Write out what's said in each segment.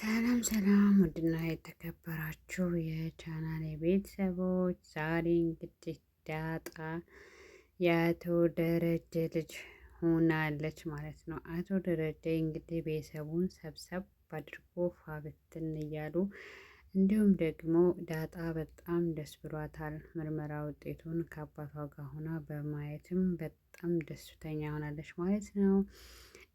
ሰላም ሰላም ውድና የተከበራችሁ የቻናሌ ቤተሰቦች ዛሬ እንግዲህ ዳጣ የአቶ ደረጀ ልጅ ሆናለች ማለት ነው። አቶ ደረጀ እንግዲህ ቤተሰቡን ሰብሰብ አድርጎ ፋብትን እያሉ እንዲሁም ደግሞ ዳጣ በጣም ደስ ብሏታል። ምርመራ ውጤቱን ከአባቷ ጋር ሆና በማየትም በጣም ደስተኛ ሆናለች ማለት ነው።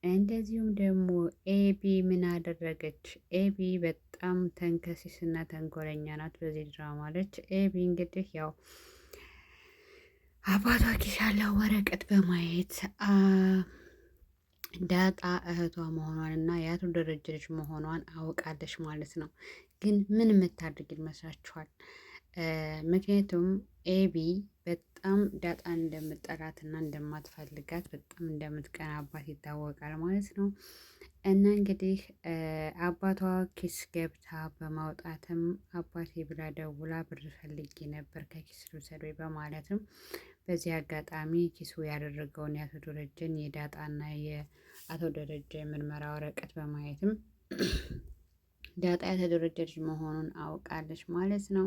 እንደዚሁም ደግሞ ኤቢ ምን አደረገች? ኤቢ በጣም ተንከሲስ እና ተንኮለኛ ናት። በዚህ ድራማ አለች። ኤቢ እንግዲህ ያው አባቷ ኪስ ያለው ወረቀት በማየት ዳጣ እህቷ መሆኗን እና የአቶ ደረጀ ልጅ መሆኗን አውቃለች ማለት ነው። ግን ምን የምታደርግ ይመስላችኋል? ምክንያቱም ኤቢ በጣም ዳጣን እንደምጠላት እና እንደማትፈልጋት በጣም እንደምትቀናባት ይታወቃል ማለት ነው። እና እንግዲህ አባቷ ኪስ ገብታ በማውጣትም አባቴ ብላ ደውላ ብር ፈልጌ ነበር ከኪስ ልውሰድ በማለትም በዚህ አጋጣሚ ኪሱ ያደረገውን የአቶ ደረጀን የዳጣና የአቶ ደረጀ የምርመራ ወረቀት በማየትም ዳጣ የአቶ ደረጀ ልጅ መሆኑን አውቃለች ማለት ነው።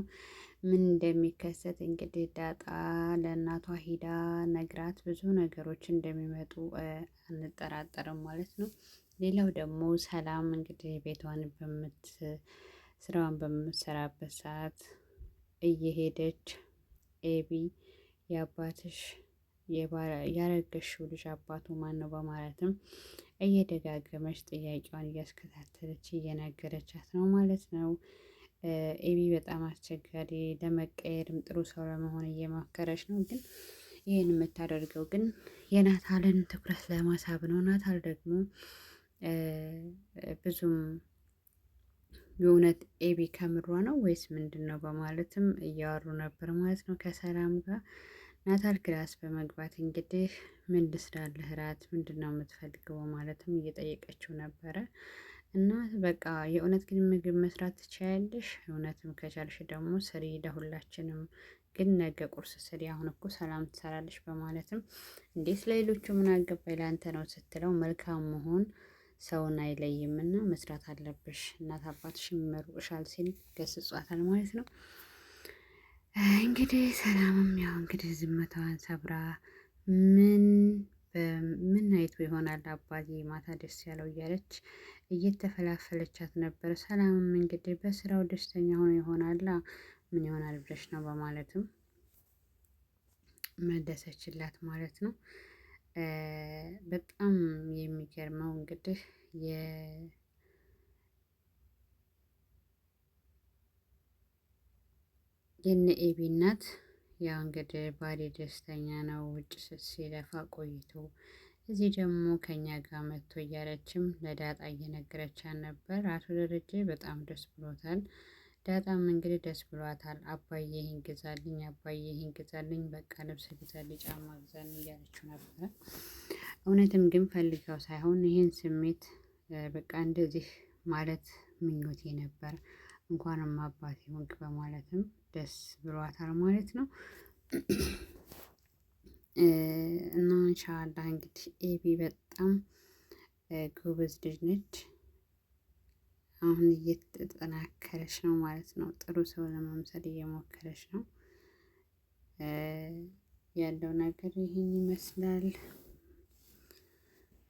ምን እንደሚከሰት እንግዲህ ዳጣ ለእናቷ ሂዳ ነግራት ብዙ ነገሮች እንደሚመጡ አንጠራጠርም ማለት ነው። ሌላው ደግሞ ሰላም እንግዲህ ቤቷን ስራዋን በምትሰራበት ሰዓት እየሄደች ኤቢ የአባትሽ ያረገሽው ልጅ አባቱ ማን ነው በማለትም እየደጋገመች ጥያቄዋን እያስከታተለች እየነገረቻት ነው ማለት ነው። ኤቢ በጣም አስቸጋሪ ለመቀየርም ጥሩ ሰው ለመሆን እየሞከረች ነው። ግን ይህን የምታደርገው ግን የናታልን ትኩረት ለማሳብ ነው። ናታል ደግሞ ብዙም የእውነት ኤቢ ከምሯ ነው ወይስ ምንድን ነው በማለትም እያወሩ ነበር ማለት ነው ከሰላም ጋር። ናታል ክላስ በመግባት እንግዲህ ምን ልስራልህ እራት ምንድን ነው የምትፈልገው በማለትም እየጠየቀችው ነበረ። እና በቃ የእውነት ግን ምግብ መስራት ትችያለሽ? እውነትም ከቻልሽ ደግሞ ስሪ ለሁላችንም ግን ነገ ቁርስ ስሪ፣ አሁን እኮ ሰላም ትሰራለች በማለትም እንዴት ለሌሎቹ ምን አገባኝ ለአንተ ነው ስትለው መልካም መሆን ሰውን አይለይምና መስራት አለብሽ እናት አባትሽ ይመሩቅሻል ሲል ገስጿታል ማለት ነው። እንግዲህ ሰላምም ያው እንግዲህ ዝምታዋን ሰብራ ምን አይቶ ይሆናል አባቴ ማታ ደስ ያለው እያለች እየተፈላፈለቻት ነበር። ሰላምም እንግዲህ በስራው ደስተኛ ሆኖ ይሆናላ ምን ይሆናል ብለሽ ነው በማለትም መለሰችላት ማለት ነው። በጣም የሚገርመው እንግዲህ የነ ኤቢ እናት ያው እንግዲህ ባሌ ደስተኛ ነው ውጭ ሲለፋ ቆይቶ እዚህ ደግሞ ከኛ ጋር መጥቶ እያለችም ለዳጣ እየነገረቻት ነበር። አቶ ደረጀ በጣም ደስ ብሎታል። ዳጣም እንግዲህ ደስ ብሏታል። አባዬ ይሄን ግዛልኝ፣ አባዬ ይሄን ግዛልኝ፣ በቃ ልብስ ግዛልኝ፣ ጫማ ግዛልኝ እያለችው ነበረ። እውነትም ግን ፈልገው ሳይሆን ይህን ስሜት በቃ እንደዚህ ማለት ምኞቴ ነበር እንኳንም አባቴ ሆንክ በማለትም ደስ ብሏታል ማለት ነው። እና ኢንሻአላህ እንግዲህ ኤቢ በጣም ጎበዝ ልጅ ነች። አሁን እየተጠናከረች ነው ማለት ነው። ጥሩ ሰው ለመምሰል እየሞከረች ነው። ያለው ነገር ይህን ይመስላል።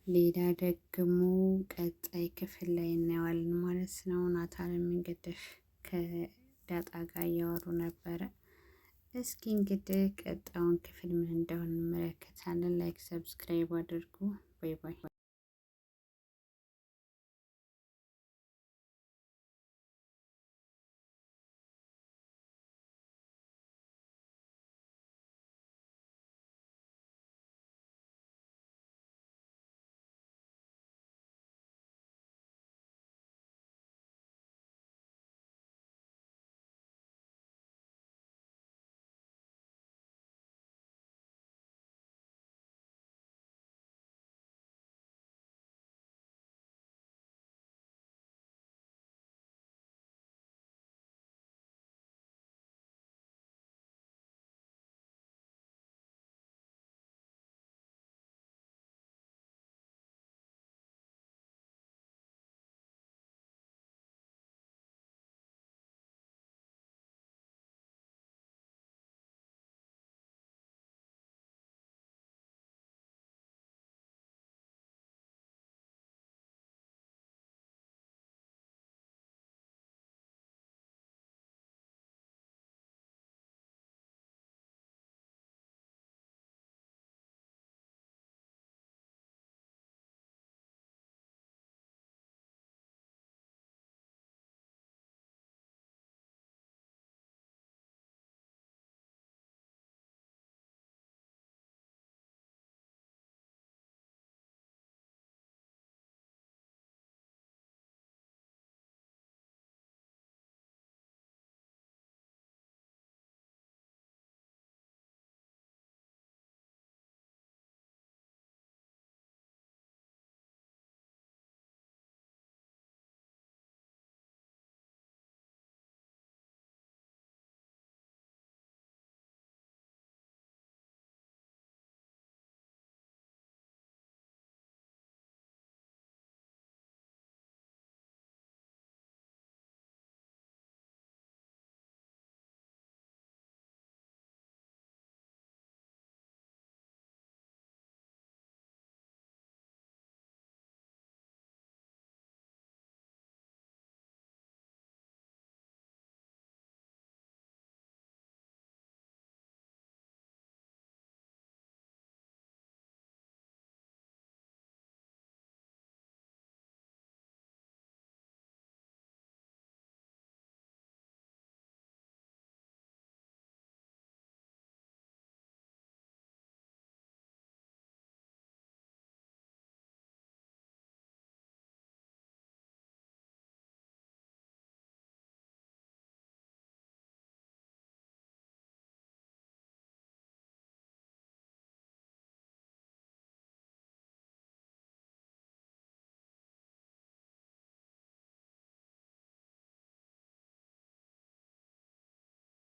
ሌላ ደግሞ ቀጣይ ክፍል ላይ እናየዋለን ማለት ነው። ናታንም እንግዲህ ከዳጣ ጋር እያወሩ ነበረ። እስኪ እንግዲህ ቀጣዩን ክፍል ምን እንደሆነ እንመለከታለን። ላይክ ሰብስክራይብ አድርጉ። ባይ ባይ።